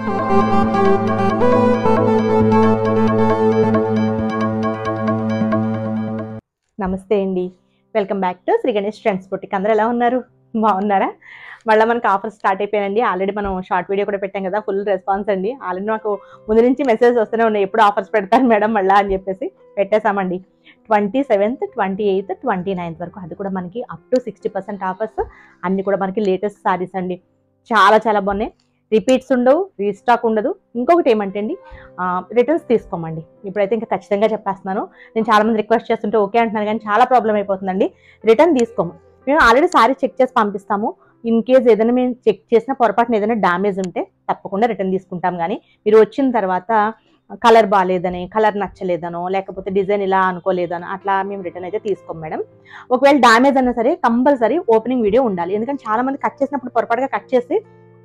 నమస్తే అండి, welcome back to Shri Ganesh trends boutique. అందరూ ఎలా ఉన్నారు? బాగున్నారా? మళ్ళీ మనకు ఆఫర్స్ స్టార్ట్ అయిపోయాయండి. ఆల్రెడీ మనం షార్ట్ వీడియో కూడా పెట్టాం కదా, ఫుల్ రెస్పాన్స్ అండి. ఆల్రెడీ నాకు ముందు నుంచి మెసేజ్ వస్తూనే ఉన్నాయి, ఎప్పుడు ఆఫర్స్ పెడతారు మేడం మళ్ళీ అని చెప్పేసి పెట్టేశామండి. 27th, 28th, 29th వరకు, అది కూడా మనకి అప్ టు 60% ఆఫర్స్. అన్ని కూడా మనకి లేటెస్ట్ సారీస్ అండి, చాలా చాలా బాగున్నాయి. రిపీట్స్ ఉండవు, రీస్టాక్ ఉండదు. ఇంకొకటి ఏమంటే అండి, రిటర్న్స్ తీసుకోమండి. ఇప్పుడైతే ఇంకా ఖచ్చితంగా చెప్పేస్తున్నాను. నేను చాలామంది రిక్వెస్ట్ చేస్తుంటే ఓకే అంటున్నాను, కానీ చాలా ప్రాబ్లం అయిపోతుందండి. రిటర్న్ తీసుకోము. మేము ఆల్రెడీ సారీ చెక్ చేసి పంపిస్తాము. ఇన్ కేస్ ఏదైనా మేము చెక్ చేసిన పొరపాటున ఏదైనా డ్యామేజ్ ఉంటే తప్పకుండా రిటర్న్ తీసుకుంటాం. కానీ మీరు వచ్చిన తర్వాత కలర్ బాగాలేదని, కలర్ నచ్చలేదనో, లేకపోతే డిజైన్ ఇలా అనుకోలేదనో అట్లా మేము రిటర్న్ అయితే తీసుకోం మేడం. ఒకవేళ డ్యామేజ్ అన్నా సరే కంపల్సరీ ఓపెనింగ్ వీడియో ఉండాలి. ఎందుకంటే చాలా మంది కట్ చేసినప్పుడు పొరపాటుగా కట్ చేసి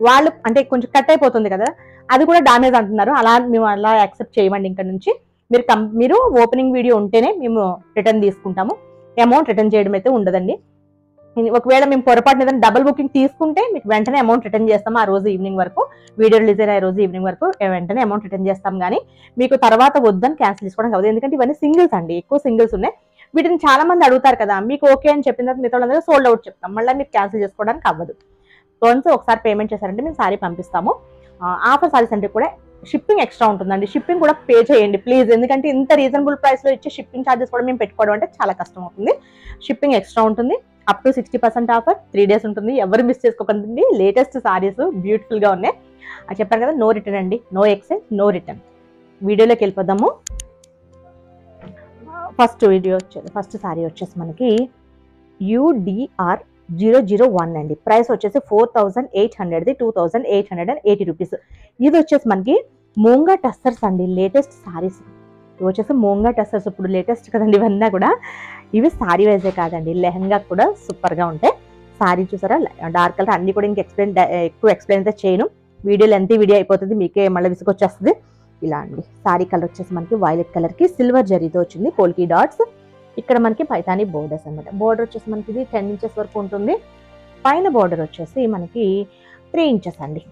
వాళ్ళు అంటే కొంచెం కట్ అయిపోతుంది కదా, అది కూడా డ్యామేజ్ అంటున్నారు. అలా మేము అలా యాక్సెప్ట్ చేయమండి. ఇక్కడ నుంచి మీరు ఓపెనింగ్ వీడియో ఉంటేనే మేము రిటర్న్ తీసుకుంటాము. అమౌంట్ రిటర్న్ చేయడం అయితే ఉండదండి. ఒకవేళ మేము పొరపాటున ఏదైనా డబుల్ బుకింగ్ తీసుకుంటే మీకు వెంటనే అమౌంట్ రిటర్న్ చేస్తాము. ఆ రోజు ఈవినింగ్ వరకు, వీడియో రిలీజ్ అయ్యే రోజు ఈవినింగ్ వరకు వెంటనే అమౌంట్ రిటర్న్ చేస్తాం. కానీ మీకు తర్వాత వద్దని క్యాన్సిల్ చేసుకోవడం కాదు. ఎందుకంటే ఇవన్నీ సింగిల్స్ అండి, ఎక్కువ సింగిల్స్ ఉన్నాయి. వీటిని చాలా మంది అడుగుతారు కదా, మీకు ఓకే అని చెప్పిన తర్వాత మిగతా వాళ్ళందరూ సోల్డ్ అవుట్ చెప్తాం. మళ్ళీ మీరు క్యాన్సిల్ చేసుకోవడానికి అవ్వదు. వన్స్ ఒకసారి పేమెంట్ చేశారంటే మేము సారీ పంపిస్తాము. ఆఫర్ సారీస్ అంటే కూడా షిప్పింగ్ ఎక్స్ట్రా ఉంటుందండి. షిప్పింగ్ కూడా పే చేయండి ప్లీజ్. ఎందుకంటే ఇంత రీజనబుల్ ప్రైస్లో ఇచ్చే షిప్పింగ్ ఛార్జెస్ కూడా మేము పెట్టుకోవడం అంటే చాలా కష్టం అవుతుంది. షిప్పింగ్ ఎక్స్ట్రా ఉంటుంది. అప్ టు 60% ఆఫర్, 3 days ఉంటుంది. ఎవరు మిస్ చేసుకోకండి. లేటెస్ట్ సారీస్ బ్యూటిఫుల్గా ఉన్నాయి. చెప్పారు కదా, నో రిటర్న్ అండి, నో ఎక్స్చేంజ్, నో రిటర్న్. వీడియోలోకి వెళ్ళిపోదాము. ఫస్ట్ సారీ వచ్చేసి మనకి UDR 001 అండి. ప్రైస్ వచ్చేసి 4800, 2880 రూపీస్. ఇది వచ్చేసి మనకి మోంగా టస్సర్స్ అండి, లేటెస్ట్ సారీస్. ఇవి వచ్చేసి మోంగా టస్సర్స్, ఇప్పుడు లేటెస్ట్ కదండి ఇవన్నీ కూడా. ఇవి సారీ వైజే కాదండి, లెహంగా కూడా సూపర్గా ఉంటాయి. సారీ చూసారా, డార్క్ కలర్. అన్ని కూడా ఇంకా ఎక్కువ ఎక్స్ప్లెయిన్ అయితే చేయను, వీడియో లెంత్ వీడియో అయిపోతుంది, మీకే మళ్ళీ విసుకొచ్చేస్తుంది. ఇలా అండి. సారీ కలర్ వచ్చేసి మనకి వైలెట్ కలర్కి సిల్వర్ జరీతో వచ్చింది, పోల్కి డాట్స్. ఇక్కడ మనకి పైతాని బోర్డర్స్ అనమాట. బోర్డర్ వచ్చేసి మనకి ఇది 10 inches వరకు ఉంటుంది. పైన బోర్డర్ వచ్చేసి మనకి 3 inches అండి.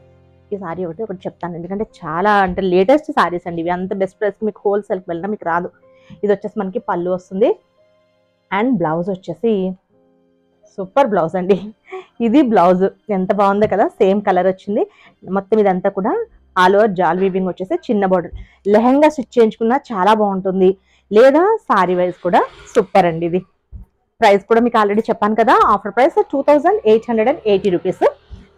ఈ సారీ ఒకటి చెప్తాను, ఎందుకంటే చాలా అంటే లేటెస్ట్ సారీస్ అండి ఇవి. అంత బెస్ట్ ప్రైస్కి మీకు హోల్సేల్కి వెళ్ళినా మీకు రాదు. ఇది వచ్చేసి మనకి పళ్ళు వస్తుంది. అండ్ బ్లౌజ్ వచ్చేసి సూపర్ బ్లౌజ్ అండి. ఇది బ్లౌజ్ ఎంత బాగుందో కదా, సేమ్ కలర్ వచ్చింది. మొత్తం ఇదంతా కూడా ఆల్ ఓవర్ జాల్ వీవింగ్ వచ్చేసి చిన్న బోర్డర్. లెహంగా స్టిచ్ చేయించుకున్నా చాలా బాగుంటుంది, లేదా సారీ వైజ్ కూడా సూపర్ అండి. ఇది ప్రైస్ కూడా మీకు ఆల్రెడీ చెప్పాను కదా, ఆఫర్ ప్రైస్ 2880 రూపీస్.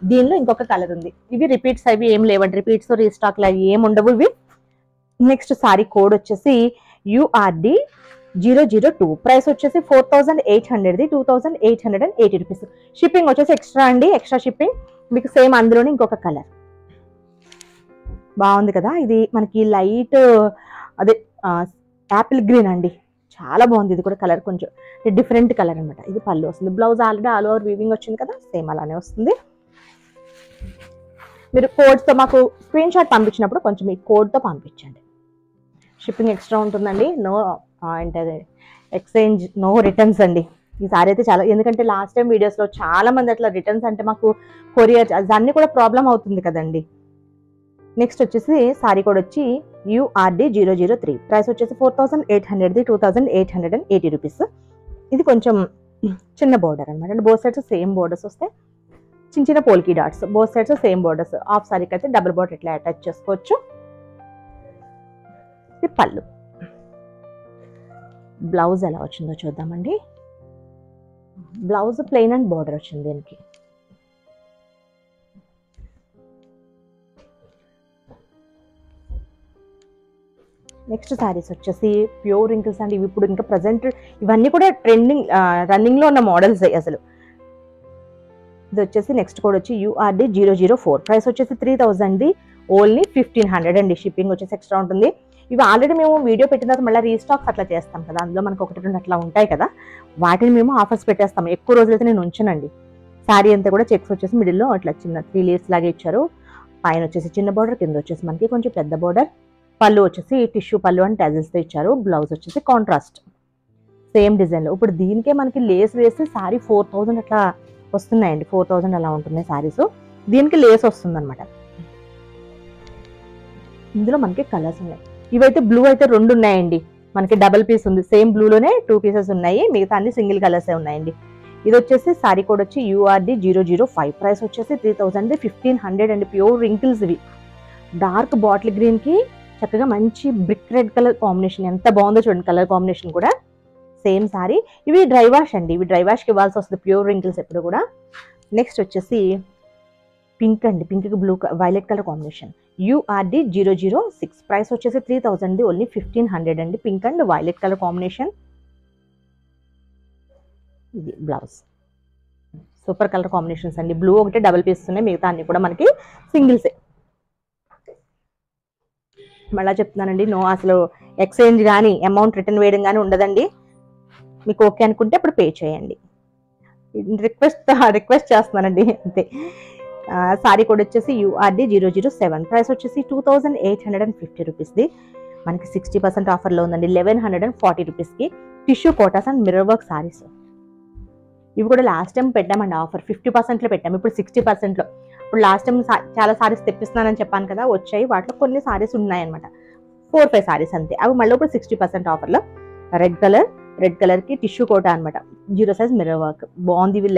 దీనిలో ఇంకొక కలర్ ఉంది. ఇవి రిపీట్స్ అవి ఏం లేవండి, రిపీట్స్ రీస్టాక్లు అవి ఏమి ఉండవు ఇవి. నెక్స్ట్ సారీ కోడ్ వచ్చేసి URD 002. ప్రైస్ వచ్చేసి 4800, 2880 రూపీస్. షిప్పింగ్ వచ్చేసి ఎక్స్ట్రా అండి, ఎక్స్ట్రా షిప్పింగ్. మీకు సేమ్ అందులోనే ఇంకొక కలర్ బాగుంది కదా, ఇది మనకి లైట్ అదే యాపిల్ గ్రీన్ అండి, చాలా బాగుంది. ఇది కూడా కలర్ కొంచెం డిఫరెంట్ కలర్ అనమాట. ఇది పళ్ళు వస్తుంది. Blouse already all over weaving వచ్చింది కదా, సేమ్ అలానే వస్తుంది. మీరు కోడ్తో మాకు స్క్రీన్ షాట్ పంపించినప్పుడు కొంచెం మీ కోడ్తో పంపించండి. షిప్పింగ్ ఎక్స్ట్రా ఉంటుందండి. నో అంటే ఎక్స్చేంజ్, నో రిటర్న్స్ అండి. ఈ సారీ అయితే చాలా, ఎందుకంటే లాస్ట్ టైం వీడియోస్లో చాలా మంది అట్లా రిటర్న్స్ అంటే మాకు కొరియర్ దాన్ని కూడా ప్రాబ్లం అవుతుంది కదండి. నెక్స్ట్ వచ్చేసి సారీ కోడ్ వచ్చి URD 003. ప్రైస్ వచ్చేసి 4800, 2880 రూపీస్. ఇది కొంచెం చిన్న బోర్డర్ అనమాట. అంటే బోత్ సైడ్స్ సేమ్ బోర్డర్స్ వస్తాయి, చిన్న చిన్న పోల్కి dots. Both sides same borders. Half సారీకి అయితే డబుల్ బోర్డర్ ఇట్లా అటాచ్ చేసుకోవచ్చు. ఇది పళ్ళు. బ్లౌజ్ ఎలా వచ్చిందో చూద్దామండి. బ్లౌజ్ ప్లెయిన్ అండ్ బోర్డర్ వచ్చింది దీనికి. నెక్స్ట్ సారీస్ వచ్చేసి ప్యూర్ రింకిల్స్ అండి. ఇవి ఇప్పుడు ఇంకా ప్రజెంట్ ఇవన్నీ కూడా రన్నింగ్లో ఉన్న మోడల్స్ అసలు. ఇది వచ్చేసి నెక్స్ట్ కోడ్ వచ్చి URD 004. ప్రైస్ వచ్చేసి 3000, ఓన్లీ 1500 అండి. షిప్పింగ్ వచ్చేసి ఎక్స్ట్రా ఉంటుంది. ఇవి ఆల్రెడీ మేము వీడియో పెట్టిన తర్వాత మళ్ళీ రీస్టాక్స్ అట్లా చేస్తాం కదా, అందులో మనకు 1-2 అట్లా ఉంటాయి కదా, వాటిని మేము ఆఫర్స్ పెట్టేస్తాము. ఎక్కువ రోజులైతే నేను ఉంచనండి. శారీ అంతా కూడా చెక్స్ వచ్చేసి మిడిల్లో అట్లా చిన్న 3 layers లాగా ఇచ్చారు. పైన వచ్చేసి చిన్న బార్డర్, కింద వచ్చేసి మనకి కొంచెం పెద్ద బార్డర్. పళ్ళు వచ్చేసి టిష్యూ పళ్ళు అండ్ టజల్స్తో ఇచ్చారు. బ్లౌజ్ వచ్చేసి కాంట్రాస్ట్ సేమ్ డిజైన్లో. ఇప్పుడు దీనికే మనకి లేస్ వేసి శారీ 4000 అట్లా వస్తున్నాయండి. 4000 అలా ఉంటున్నాయి శారీస్. దీనికి లేస్ వస్తుంది అనమాట. ఇందులో మనకి కలర్స్ ఉన్నాయి. ఇవైతే బ్లూ అయితే 2 ఉన్నాయండి, మనకి డబల్ పీస్ ఉంది, సేమ్ బ్లూలోనే 2 పీసెస్ ఉన్నాయి, మిగతా అన్ని సింగిల్ కలర్సే ఉన్నాయండి. ఇది వచ్చేసి సారీ కోడ్ వచ్చి URD 005, ప్రైస్ వచ్చేసి 3000, 1500 అండి. ప్యూర్ రింకిల్స్ ఇవి. డార్క్ బాటిల్ గ్రీన్ కి చక్కగా మంచి బ్రిక్ రెడ్ కలర్ కాంబినేషన్, ఎంత బాగుందో చూడండి కలర్ కాంబినేషన్ కూడా. Same sorry. ఇవి డ్రై వాష్ అండి, ఇవి డ్రై వాష్కి ఇవ్వాల్సి వస్తుంది, ప్యూర్ రింకిల్స్ ఎప్పుడు కూడా. నెక్స్ట్ వచ్చేసి పింక్ అండి, పింక్ కి blue violet colour combination, URD 006, price వచ్చేసి 3000, ఓన్లీ 1500 అండి. Pink and violet colour combination. ఇది బ్లౌజ్. సూపర్ కలర్ కాంబినేషన్స్ అండి. బ్లూ ఒకటే డబల్ పీస్ ఉన్నాయి, మిగతా అన్ని కూడా మనకి సింగిల్సే. మళ్ళీ చెప్తున్నానండి, నో అసలు ఎక్స్చేంజ్ కానీ అమౌంట్ రిటర్న్ వేయడం కానీ ఉండదండి. మీకు ఓకే అనుకుంటే ఇప్పుడు పే చేయండి. రిక్వెస్ట్ చేస్తున్నానండి అంతే. సారీ కోడ్ వచ్చేసి URD 007, ప్రైస్ వచ్చేసి 2850 రూపీస్ది. మనకి 60% ఆఫర్లో ఉందండి, 1140 రూపీస్కి. Tissue Kotas and mirror work saris. ఇవి కూడా లాస్ట్ టైం పెట్టామండి ఆఫర్, 50%లో పెట్టాము, ఇప్పుడు 60%లో. ఇప్పుడు లాస్ట్ టైం చాలా సారీస్ తెప్పిస్తున్నానని చెప్పాను కదా, వచ్చాయి. వాటిలో కొన్ని సారీస్ ఉన్నాయన్నమాట, 4-5 సారీస్ అంతే. అవి మళ్ళీ ఇప్పుడు 60% ఆఫర్లో. రెడ్ కలర్కి టిష్యూ కోటా అనమాట, 0 సైజ్ మిర్రర్ వర్క్ బాగుంది. ఇవి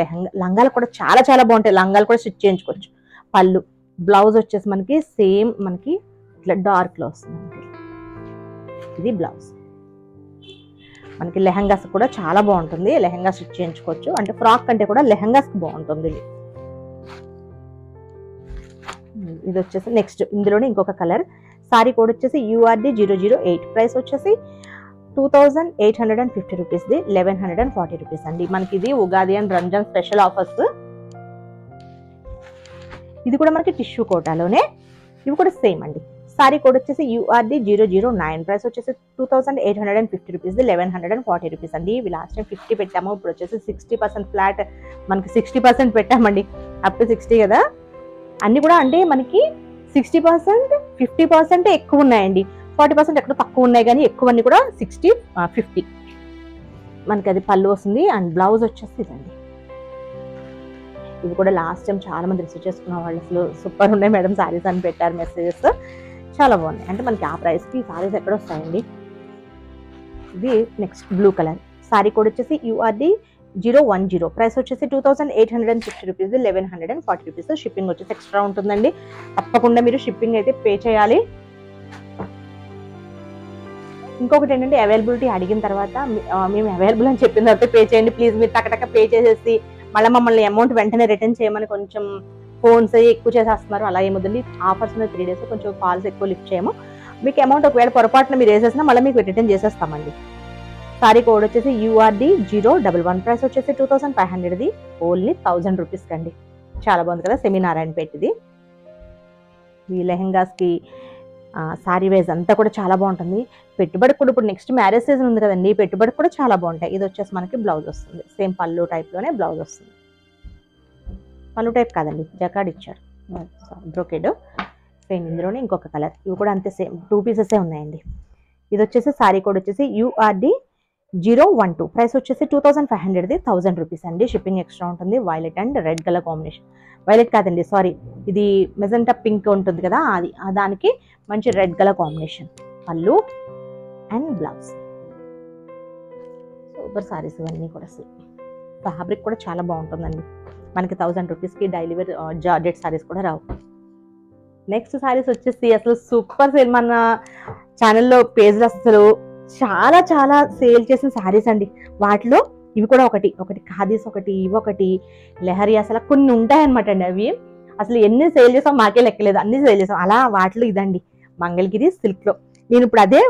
లంగాలు కూడా చాలా చాలా బాగుంటాయి, లంగాలు కూడా స్టిచ్ చేయించుకోవచ్చు. పళ్ళు. బ్లౌజ్ వచ్చేసి మనకి సేమ్ మనకి ఇట్లా డార్క్లో వస్తుంది. ఇది బ్లౌజ్. మనకి లెహంగాస్ కూడా చాలా బాగుంటుంది, లెహంగా స్టిచ్ చేయించుకోవచ్చు, అంటే ఫ్రాక్ కంటే కూడా లెహంగాస్కి బాగుంటుంది ఇది. ఇది వచ్చేసి నెక్స్ట్ ఇందులోనే ఇంకొక కలర్. సారీ కోడ్ వచ్చేసి URD 008, ప్రైస్ వచ్చేసి 2850 రూపీస్ది, 1140 రూపీస్ అండి. మనకి ఇది Ugadi and Ramzan special offers. ఇది కూడా మనకి టిష్యూ కోటాలోనే. ఇవి కూడా సేమ్ అండి. సారీ కోడ్ వచ్చేసి URD 009, ప్రైస్ వచ్చేసి 2850 రూపీస్ది, 1140 రూపీస్ అండి. ఇవి లాస్ట్ టైం 50 పెట్టాము, ఇప్పుడు వచ్చేసి 60% ఫ్లాట్, మనకి 60% పెట్టామండి, అప్ టు 60 కదా. అన్ని కూడా అంటే మనకి 60%, 50% ఎక్కువ ఉన్నాయండి, 40% ఎక్కడ తక్కువ ఉన్నాయి, కానీ ఎక్కువన్నీ కూడా 60, 50. మనకి అది పళ్ళు వస్తుంది. అండ్ బ్లౌజ్ వచ్చేసి ఇదండి. ఇది కూడా లాస్ట్ టైం చాలా మంది రిసీవ్ చేసుకున్న వాళ్ళు అసలు సూపర్ ఉన్నాయి మేడం సారీస్ అని పెట్టారు మెసేజెస్, చాలా బాగున్నాయి. అంటే మనకి ఆ ప్రైస్కి సారీస్ ఎక్కడ వస్తాయండి. ఇది next blue colour. Sorry code వచ్చేసి URD 010, ప్రైస్ వచ్చేసి 2850 రూపీస్, 1140 రూపీస్. షిప్పింగ్ వచ్చేసి ఎక్స్ట్రా ఉంటుందండి, తప్పకుండా మీరు షిప్పింగ్ అయితే పే చేయాలి. ఇంకొకటి ఏంటంటే అవైలబిలిటీ అడిగిన తర్వాత మేము అవైలబుల్ అని చెప్పిన తర్వాత పే చేయండి ప్లీజ్. మీరు టకటక పే చేసేసి మళ్ళీ మమ్మల్ని అమౌంట్ వెంటనే రిటర్న్ చేయమని కొంచెం ఫోన్స్ ఎక్కువ చేసేస్తున్నారు, అలా ఏమొద్దండి. ఆఫర్స్ ఉన్న 3 days కొంచెం కాల్స్ ఎక్కువ లిఫ్ట్ చేయము. మీకు అమౌంట్ ఒకవేళ పొరపాటున మీరు వేసేసినా మళ్ళీ మీకు రిటర్న్ చేసేస్తామండి. సారీ కోడ్ వచ్చేసి URD 011, ప్రైస్ వచ్చేసి 2500ది, ఓన్లీ 1000 రూపీస్కి అండి. చాలా బాగుంది కదా, సెమీనారాయణపేటది. ఈ లెహెంగాస్కి సారీ వైజ్ అంతా కూడా చాలా బాగుంటుంది. పెట్టుబడికి కూడా ఇప్పుడు నెక్స్ట్ మ్యారేజ్ సీజన్ ఉంది కదండి, పెట్టుబడికి కూడా చాలా బాగుంటాయి. ఇది వచ్చేసి మనకి బ్లౌజ్ వస్తుంది, సేమ్ పళ్ళు టైప్లోనే బ్లౌజ్ వస్తుంది. పళ్ళు టైప్ కాదండి, జకాడ్ ఇచ్చారు, బ్రోకెడ్. సేమ్ ఇందులోనే ఇంకొక కలర్. ఇవి కూడా అంతే, సేమ్ 2 పీసెసే ఉన్నాయండి. ఇది వచ్చేసి సారీ కోడ్ వచ్చేసి URD 012, ప్రైస్ వచ్చేసి 2500ది, 1000 రూపీస్ అండి. షిప్పింగ్ ఎక్స్ట్రా ఉంటుంది. Violet and red colour combination, violet కాదండి సారీ, ఇది మెజెంటా పింక్ ఉంటుంది కదా, అది దానికి మంచి రెడ్ కలర్ కాంబినేషన్. పళ్ళు అండ్ బ్లౌజ్. సూపర్ సారీస్ ఇవన్నీ కూడా. ఫ్యాబ్రిక్ కూడా చాలా బాగుంటుందండి. మనకి 1000 రూపీస్కి డైలీ వేర్ జార్జెట్ సారీస్ కూడా రావు. నెక్స్ట్ సారీస్ వచ్చేసి అసలు సూపర్ సేల్, మన ఛానల్లో పేజ్లో అసలు చాలా చాలా సేల్ చేసిన సారీస్ అండి. వాటిలో ఇవి కూడా ఒకటి ఖాదీస్, ఇవి ఒకటి లెహరీ, అసలు కొన్ని ఉంటాయన్నమాట అండి. అవి అసలు ఎన్ని సేల్ చేసాం మాకే లెక్కలేదు, అన్ని సేల్ చేసాం. అలా వాటిలో ఇదండి మంగళగిరి సిల్క్లో. నేను ఇప్పుడు అదే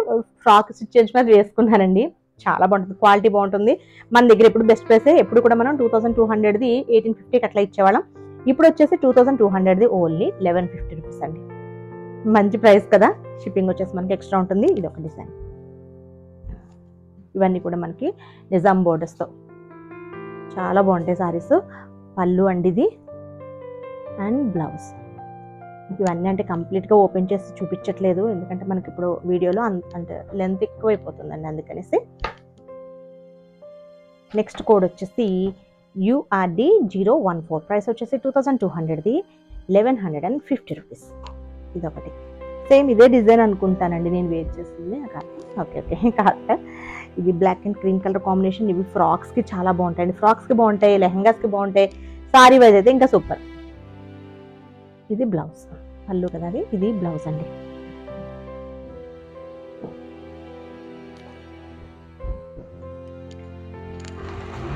ఫ్రాక్ స్టిచ్ చేయించుకుని వేసుకున్నానండి, చాలా బాగుంటుంది, క్వాలిటీ బాగుంటుంది. మన దగ్గర ఎప్పుడు బెస్ట్ ప్రైస్, ఎప్పుడు కూడా మనం 2200ది 1850కి అట్లా ఇచ్చేవాళ్ళం. ఇప్పుడు వచ్చేసి 2200ది ఓన్లీ 1150 రూపీస్ అండి. మంచి ప్రైస్ కదా. షిప్పింగ్ వచ్చేసి మనకి ఎక్స్ట్రా ఉంటుంది. ఇది ఒక డిజైన్. ఇవన్నీ కూడా మనకి నిజాం బోర్డర్స్తో చాలా బాగుంటాయి సారీస్. పళ్ళు అండి ఇది, అండ్ బ్లౌజ్. ఇవన్నీ అంటే కంప్లీట్గా ఓపెన్ చేసి చూపించట్లేదు, ఎందుకంటే మనకి ఇప్పుడు వీడియోలో అంటే లెంత్ ఎక్కువైపోతుందండి, అందుకనేసి. నెక్స్ట్ కోడ్ వచ్చేసి URD 014, ప్రైస్ వచ్చేసి 2200ది, 1150 రూపీస్. ఇదొకటి. సేమ్ ఇదే డిజైన్ అనుకుంటానండి నేను వేర్ చేసింది. ఓకే ఓకే కాదు, ఇది black and cream colour combination. ఇవి ఫ్రాక్స్కి చాలా బాగుంటాయండి, ఫ్రాక్స్కి బాగుంటాయి, లెహంగాస్కి బాగుంటాయి, సారీ వైజ్ అయితే ఇంకా సూపర్. ఇది బ్లౌజ్ పళ్ళు కదా, ఇది బ్లౌజ్ అండి.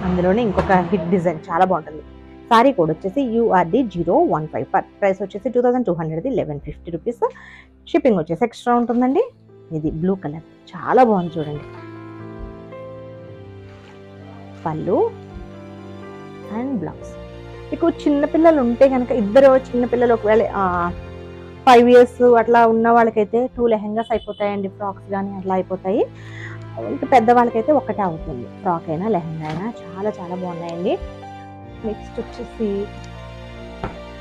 అందులోనే ఇంకొక హిట్ డిజైన్ చాలా బాగుంటుంది. సారీ కోడ్ వచ్చేసి URD 015, ప్రైస్ వచ్చేసి 2200, 1150 రూపీస్. షిప్పింగ్ వచ్చేసి ఎక్స్ట్రా ఉంటుందండి. ఇది బ్లూ కలర్ చాలా బాగుంది చూడండి. పళ్ళు అండ్ బ్లౌజ్. మీకు చిన్నపిల్లలు ఉంటే కనుక, ఇద్దరు చిన్నపిల్లలు ఒకవేళ 5 years అట్లా ఉన్న వాళ్ళకైతే 2 లెహెంగాస్ అయిపోతాయండి, ఫ్రాక్స్ కానీ అట్లా అయిపోతాయి. ఇంకా పెద్దవాళ్ళకైతే ఒకటే అవుతుంది, ఫ్రాక్ అయినా లెహెంగా అయినా. చాలా చాలా బాగున్నాయండి. నెక్స్ట్ వచ్చేసి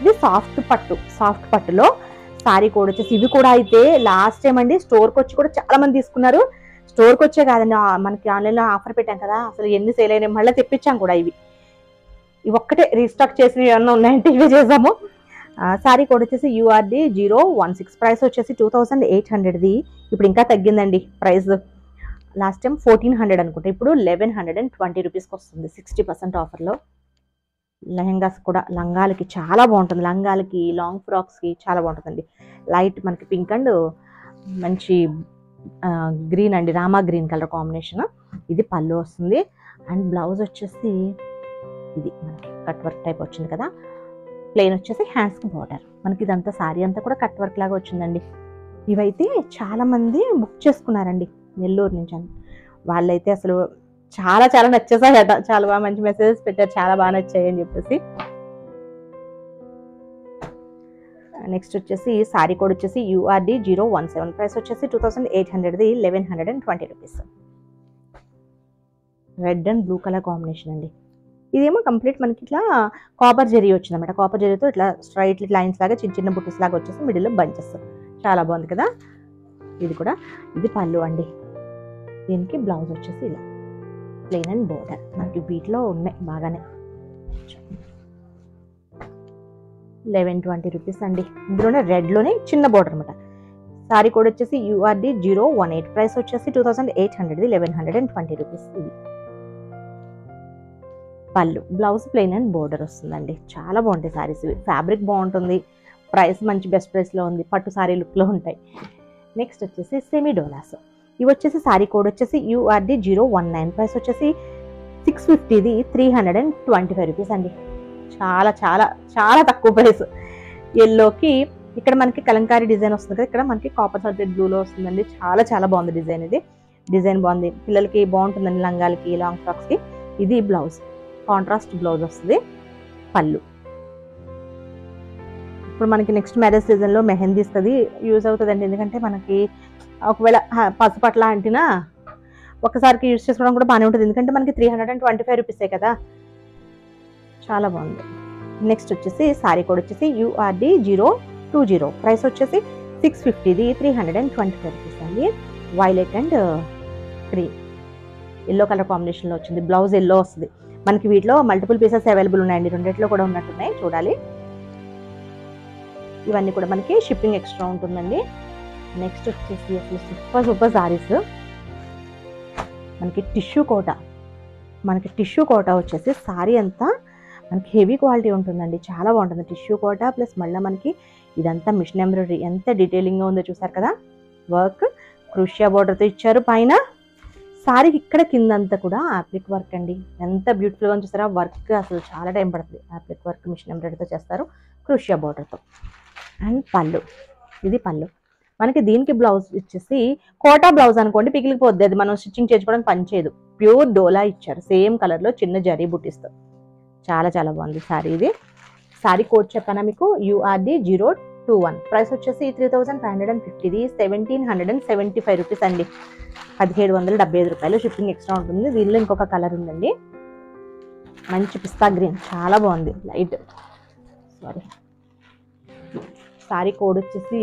ఇది సాఫ్ట్ పట్టులో సారీ కోడ్ వచ్చేసి, ఇవి కూడా అయితే లాస్ట్ టైం అండి స్టోర్కి వచ్చి కూడా చాలా మంది తీసుకున్నారు. స్టోర్కి వచ్చే కాదండి, మనకి ఆన్లైన్లో ఆఫర్ పెట్టాం కదా, అసలు ఎన్ని సేల్ అయినాయి, మళ్ళీ తెప్పించాం కూడా. ఇవి ఒక్కటే రీస్టాక్ చేసి ఏమన్నా ఉన్నాయంటే ఇవే చేసాము. సారీ కోడ్ వచ్చేసి URD 016, ప్రైస్ వచ్చేసి 2800. ఇప్పుడు ఇంకా తగ్గిందండి ప్రైస్. లాస్ట్ టైం 1400 అనుకుంటా, ఇప్పుడు 1120 రూపీస్కి వస్తుంది 60% ఆఫర్లో. లెహెంగాస్ కూడా లంగాలకి చాలా బాగుంటుంది, లంగాలకి లాంగ్ ఫ్రాక్స్కి చాలా బాగుంటుందండి. లైట్ మనకి పింక్ అండ్ మంచి గ్రీన్ అండి, రామా గ్రీన్ కలర్ కాంబినేషన్. ఇది పళ్ళు వస్తుంది. అండ్ బ్లౌజ్ వచ్చేసి ఇది మనకి కట్ వర్క్ టైప్ వచ్చింది కదా, ప్లెయిన్ వచ్చేసి హ్యాండ్స్కి బార్డర్. మనకి ఇదంతా సారీ అంతా కూడా కట్ వర్క్ లాగా వచ్చిందండి. ఇవైతే చాలా మంది బుక్ చేసుకున్నారండి నెల్లూరు నుంచి. వాళ్ళైతే అసలు చాలా చాలా నచ్చేసాయట, చాలా బాగా మంచి మెసేజెస్ పెట్టారు, చాలా బాగా నచ్చాయి అని చెప్పేసి. నెక్స్ట్ వచ్చేసి సారీ కోడ్ వచ్చేసి URD 017, ప్రైస్ వచ్చేసి 2800, 1120 rupees. Red and blue colour combination అండి. ఇదేమో కంప్లీట్ మనకి ఇట్లా కాపర్ జెరీ వచ్చిందన్నమాట. కాపర్ జెరీతో ఇట్లా స్ట్రైట్ లైన్స్ లాగా చిన్న చిన్న బుట్టీస్ లాగా వచ్చేసి మిడిల్లో బంచెస్. చాలా బాగుంది కదా. ఇది కూడా, ఇది పళ్ళు అండి. దీనికి బ్లౌజ్ వచ్చేసి ఇలా ప్లెయిన్ అండ్ బోర్డర్. మనకి వీటిలో ఉన్నాయి బాగానే. 1120 రూపీస్ అండి. ఇందులోనే రెడ్లోనే చిన్న బోర్డర్ అనమాట. సారీ కోడ్ వచ్చేసి URD 018, ప్రైస్ వచ్చేసి 2800, 1120 రూపీస్. ఇది పళ్ళు, బ్లౌజ్ ప్లెయిన్ అండ్ బోర్డర్ వస్తుందండి. చాలా బాగుంటాయి సారీస్. ఫ్యాబ్రిక్ బాగుంటుంది, ప్రైస్ మంచి బెస్ట్ ప్రైస్లో ఉంది, పట్టు సారీ లుక్లో ఉంటాయి. నెక్స్ట్ వచ్చేసి సెమీ డోలాస్. ఇవి వచ్చేసి సారీ కోడ్ వచ్చేసి URD 019, ప్రైస్ వచ్చేసి 650, 325 రూపీస్ అండి. చాలా చాలా చాలా తక్కువ ప్రైస్. ఎల్లోకి ఇక్కడ మనకి కలంకారీ డిజైన్ వస్తుంది కదా, ఇక్కడ మనకి కాపర్ సల్ఫేట్ బ్లూలో వస్తుందండి. చాలా చాలా బాగుంది డిజైన్. ఇది డిజైన్ బాగుంది, పిల్లలకి బాగుంటుందండి, లంగాలకి లాంగ్ ఫ్రాక్స్కి. ఇది బ్లౌజ్, కాంట్రాస్ట్ బ్లౌజ్ వస్తుంది. పళ్ళు. ఇప్పుడు మనకి నెక్స్ట్ మ్యారేజ్ సీజన్లో మెహందీస్ అది యూజ్ అవుతుందండి. ఎందుకంటే మనకి ఒకవేళ పసుపట్ల అంటినా ఒక్కసారికి యూజ్ చేసుకోవడం కూడా బాగానే ఉంటుంది. ఎందుకంటే మనకి 325 రూపీసే కదా. చాలా బాగుంది. నెక్స్ట్ వచ్చేసి సారీ కోడ్ వచ్చేసి URD 020, ప్రైస్ వచ్చేసి 650, 325 రూపీస్ అండి. Violet and cream yellow colour కాంబినేషన్లో వచ్చింది. బ్లౌజ్ ఎల్లో వస్తుంది. మనకి వీటిలో మల్టిపుల్ పీసెస్ అవైలబుల్ ఉన్నాయండి, రెండిట్లో కూడా ఉన్నట్టున్నాయి, చూడాలి. ఇవన్నీ కూడా మనకి షిప్పింగ్ ఎక్స్ట్రా ఉంటుందండి. నెక్స్ట్ వచ్చేసి అసలు సూపర్ సూపర్ సారీస్. మనకి టిష్యూ కోట వచ్చేసి సారీ అంతా మనకి హెవీ క్వాలిటీ ఉంటుందండి, చాలా బాగుంటుంది. టిష్యూ కోట ప్లస్ మళ్ళీ మనకి ఇదంతా మిషన్ ఎంబ్రాయిడరీ, ఎంత డీటెయిలింగ్గా ఉందో చూసారు కదా. వర్క్ క్రూషియా బోర్డర్తో ఇచ్చారు. పైన సారీకి ఇక్కడ కిందంతా కూడా యాప్లిక్ వర్క్ అండి, ఎంత బ్యూటిఫుల్గా చూసారా. వర్క్ అసలు చాలా టైం పడుతుంది. యాప్లిక్ వర్క్ మిషన్ ఎంబ్రాయిడరీతో చేస్తారు, క్రూషియా బోర్డర్తో. అండ్ పళ్ళు, ఇది పళ్ళు. మనకి దీనికి బ్లౌజ్ వచ్చేసి కోటా బ్లౌజ్ అనుకోండి, పిగిలిపోద్ది, అది మనం స్టిచ్చింగ్ చేసుకోవడానికి పనిచేయదు. ప్యూర్ డోలా ఇచ్చారు, సేమ్ కలర్లో చిన్న జరీ బుట్టిస్తారు. చాలా చాలా బాగుంది సారీ. ఇది సారీ కోడ్ చెప్పానా మీకు, URD 021, ప్రైస్ వచ్చేసి 3550, 1775 రూపీస్ అండి. 1775 రూపాయలు. షిప్పింగ్ ఎక్స్ట్రా ఉంటుంది. దీనిలో ఇంకొక కలర్ ఉందండి, మంచి పిస్తా గ్రీన్, చాలా బాగుంది, లైట్. సారీ కోడ్ వచ్చేసి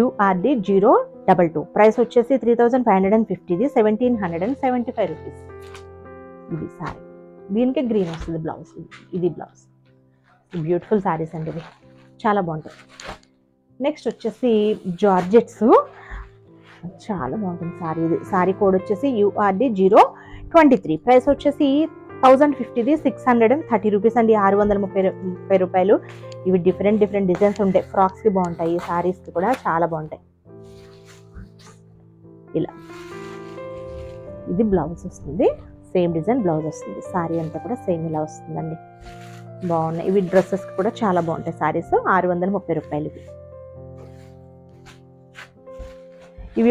URD 022, ప్రైస్ వచ్చేసి 3550, 1775 రూపీస్. ఇది సారీ. దీనికి గ్రీన్ వస్తుంది బ్లౌజ్. ఇది బ్లౌజ్. బ్యూటిఫుల్ సారీస్ అండి, ఇవి చాలా బాగుంటాయి. నెక్స్ట్ వచ్చేసి జార్జెట్స్, చాలా బాగుంటుంది సారీ. ఇది సారీ కోడ్ వచ్చేసి URD 023, ప్రైస్ వచ్చేసి 1050, 630 రూపీస్ అండి, 630 రూపాయలు. ఇవి డిఫరెంట్ డిజైన్స్ ఉంటాయి, ఫ్రాక్స్కి బాగుంటాయి, సారీస్కి కూడా చాలా బాగుంటాయి. ఇలా ఇది బ్లౌజ్ వస్తుంది, సేమ్ డిజైన్ బ్లౌజ్ వస్తుంది, సారీ అంతా కూడా సేమ్ ఇలా వస్తుందండి. బాగున్నాయి ఇవి, డ్రెస్సెస్కి కూడా చాలా బాగుంటాయి సారీస్. 630 రూపాయలు ఇవి.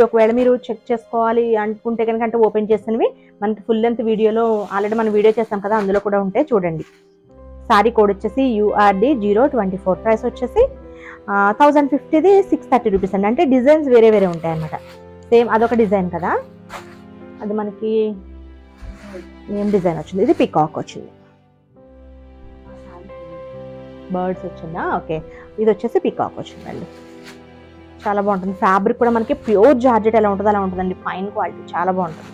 ఒకవేళ మీరు చెక్ చేసుకోవాలి అనుకుంటే కనుక, అంటే ఓపెన్ చేసినవి మనకి ఫుల్ లెంత్ వీడియోలో ఆల్రెడీ మనం వీడియో చేస్తాం కదా, అందులో కూడా ఉంటాయి చూడండి. సారీ కోడ్ వచ్చేసి URD 024, ప్రైస్ వచ్చేసి 1050, 630 రూపీస్ అండి. అంటే డిజైన్స్ వేరే వేరే ఉంటాయి అన్నమాట. సేమ్ అదొక డిజైన్ కదా, అది మనకి ఏం డిజైన్ వచ్చింది, ఇది పికాక్ వచ్చింది, బర్డ్స్ వచ్చిందా, ఓకే. ఇది వచ్చేసి పికాక్ వచ్చిందండి, చాలా బాగుంటుంది. ఫ్యాబ్రిక్ కూడా మనకి ప్యూర్ జార్జెట్ ఎలా ఉంటుందో అలా ఉంటుందండి, ఫైన్ క్వాలిటీ, చాలా బాగుంటుంది.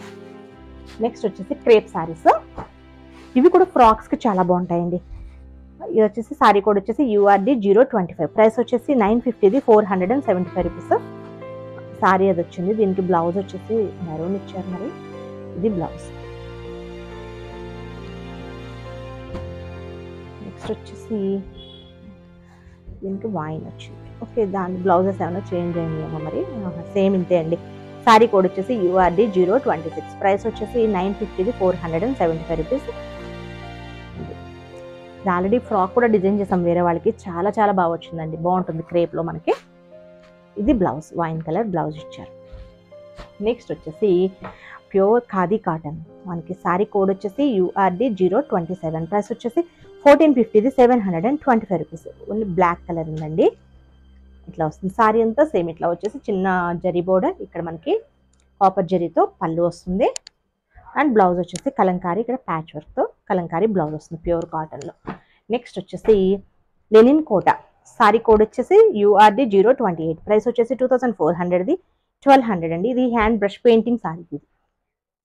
నెక్స్ట్ వచ్చేసి క్రేప్ సారీస్, ఇవి కూడా ఫ్రాక్స్కి చాలా బాగుంటాయండి. ఇది వచ్చేసి సారీ కోడ్ వచ్చేసి URD 025, ప్రైస్ వచ్చేసి 950, 475 రూపీస్. సారీ అది వచ్చింది, దీనికి బ్లౌజ్ వచ్చేసి మెరూన్ ఇచ్చారు, మరి ఇది బ్లౌజ్. నెక్స్ట్ వచ్చేసి దీనికి వైన్ వచ్చింది, ఓకే. దాని బ్లౌజెస్ ఏమైనా చేంజ్ అయ్యాయేమో మరి, సేమ్ ఇంతే అండి. సారీ కోడ్ వచ్చేసి URD 026, ప్రైస్ వచ్చేసి 950, 475 రూపీస్. ఆల్రెడీ ఫ్రాక్ కూడా డిజైన్ చేసాం వేరే వాళ్ళకి, చాలా చాలా బాగా వచ్చిందండి, బాగుంటుంది క్రేప్లో మనకి. ఇది బ్లౌజ్, వైన్ కలర్ బ్లౌజ్ ఇచ్చారు. నెక్స్ట్ వచ్చేసి ప్యూర్ ఖాదీ కాటన్, మనకి సారీ కోడ్ వచ్చేసి URD 027, ప్రైస్ వచ్చేసి 1450, 725 రూపీస్. ఓన్లీ బ్లాక్ కలర్ ఉందండి, ఇట్లా వస్తుంది. సారీ అంతా సేమ్ ఇట్లా వచ్చేసి చిన్న జరీ బోర్డర్, ఇక్కడ మనకి కాపర్ జరీతో పళ్ళు వస్తుంది, అండ్ బ్లౌజ్ వచ్చేసి కలంకారీ, ఇక్కడ ప్యాచ్ వర్క్తో కలంకారీ బ్లౌజ్ వస్తుంది ప్యూర్ కాటన్లో. నెక్స్ట్ వచ్చేసి లెనిన్ కోట, సారీ కోడ్ వచ్చేసి URD 028, ప్రైస్ వచ్చేసి 2400, 1200 అండి. ఇది హ్యాండ్ బ్రష్ పెయింటింగ్ సారీ, ఇది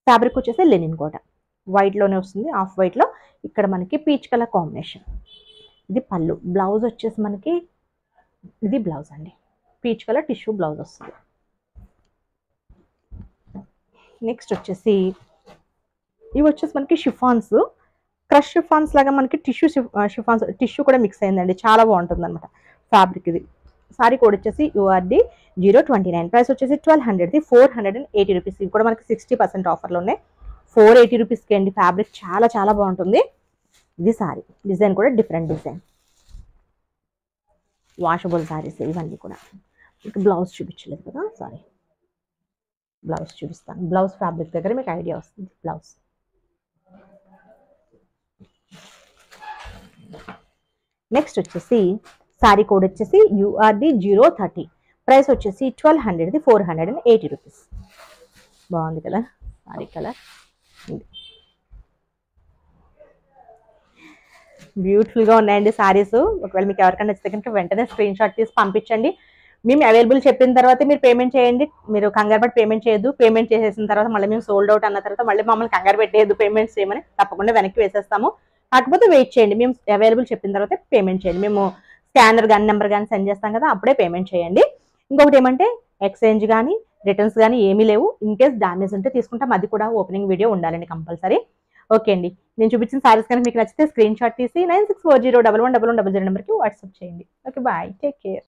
ఫ్యాబ్రిక్ వచ్చేసి లెనిన్ కోట, వైట్లోనే వస్తుంది, ఆఫ్ వైట్లో, ఇక్కడ మనకి పీచ్ కలర్ కాంబినేషన్. ఇది పళ్ళు, బ్లౌజ్ వచ్చేసి మనకి ఇది బ్లౌజ్ అండి, పీచ్ కలర్ టిష్యూ బ్లౌజ్ వస్తుంది. నెక్స్ట్ వచ్చేసి ఇవి వచ్చేసి మనకి షిఫాన్స్, క్రష్ షిఫాన్స్ లాగా మనకి షిఫాన్స్ టిష్యూ కూడా మిక్స్ అయిందండి, చాలా బాగుంటుంది అనమాట ఫ్యాబ్రిక్. ఇది సారీ కోడ్ వచ్చేసి URD 029, ప్రైస్ వచ్చేసి 1200, 480 రూపీస్. ఇవి కూడా మనకి 60% ఆఫర్లో ఉన్నాయి, 480 రూపీస్కి అండి. ఫ్యాబ్రిక్ చాలా చాలా బాగుంటుంది. ఇది సారీ డిజైన్ కూడా డిఫరెంట్ డిజైన్, వాషబుల్ సారీస్ ఇవన్నీ కూడా. మీకు బ్లౌజ్ చూపించలేదు కదా, సారీ, బ్లౌజ్ చూపిస్తాను. బ్లౌజ్ ఫ్యాబ్రిక్ దగ్గర మీకు ఐడియా వస్తుంది. బ్లౌజ్ నెక్స్ట్ వచ్చేసి సారీ కోడ్ వచ్చేసి URD 030, ప్రైస్ వచ్చేసి 1200, 480 రూపీస్. బాగుంది కదా సారీ కలర్, బ్యూటిఫుల్గా ఉన్నాయండి సారీస్. ఒకవేళ మీకు ఎవరికైనా నచ్చితే కనుక వెంటనే స్క్రీన్ షాట్ తీసి పంపించండి. మేము అవైలబుల్ చెప్పిన తర్వాత మీరు పేమెంట్ చేయండి, మీరు కంగారు పట్టి పేమెంట్ చేయొద్దు. పేమెంట్ చేసేసిన తర్వాత మళ్ళీ మేము సోల్డ్ అవుట్ అన్న తర్వాత మళ్ళీ మమ్మల్ని కంగారు పెట్టేయద్దు పేమెంట్స్ చేయమని, తప్పకుండా వెనక్కి వేసేస్తాము. కాకపోతే వెయిట్ చేయండి, మేము అవైలబుల్ చెప్పిన తర్వాత పేమెంట్ చేయండి. మేము స్కానర్ కానీ నెంబర్ కానీ సెండ్ చేస్తాం కదా, అప్పుడే పేమెంట్ చేయండి. ఇంకొకటి ఏమంటే ఎక్స్చేంజ్ కానీ రిటర్న్స్ కానీ ఏమీ లేవు. ఇన్ కేస్ డ్యామేజ్ ఉంటే తీసుకుంటాం, అది కూడా ఓపెనింగ్ వీడియో ఉండాలండి కంపల్సరీ. ఓకే అండి, నేను చూపించిన సారీస్ కనుక మీకు నచ్చితే స్క్రీన్ షాట్ తీసి 9640111100 నెంబర్కి వాట్సాప్ చేయండి. Okay, bye, take care.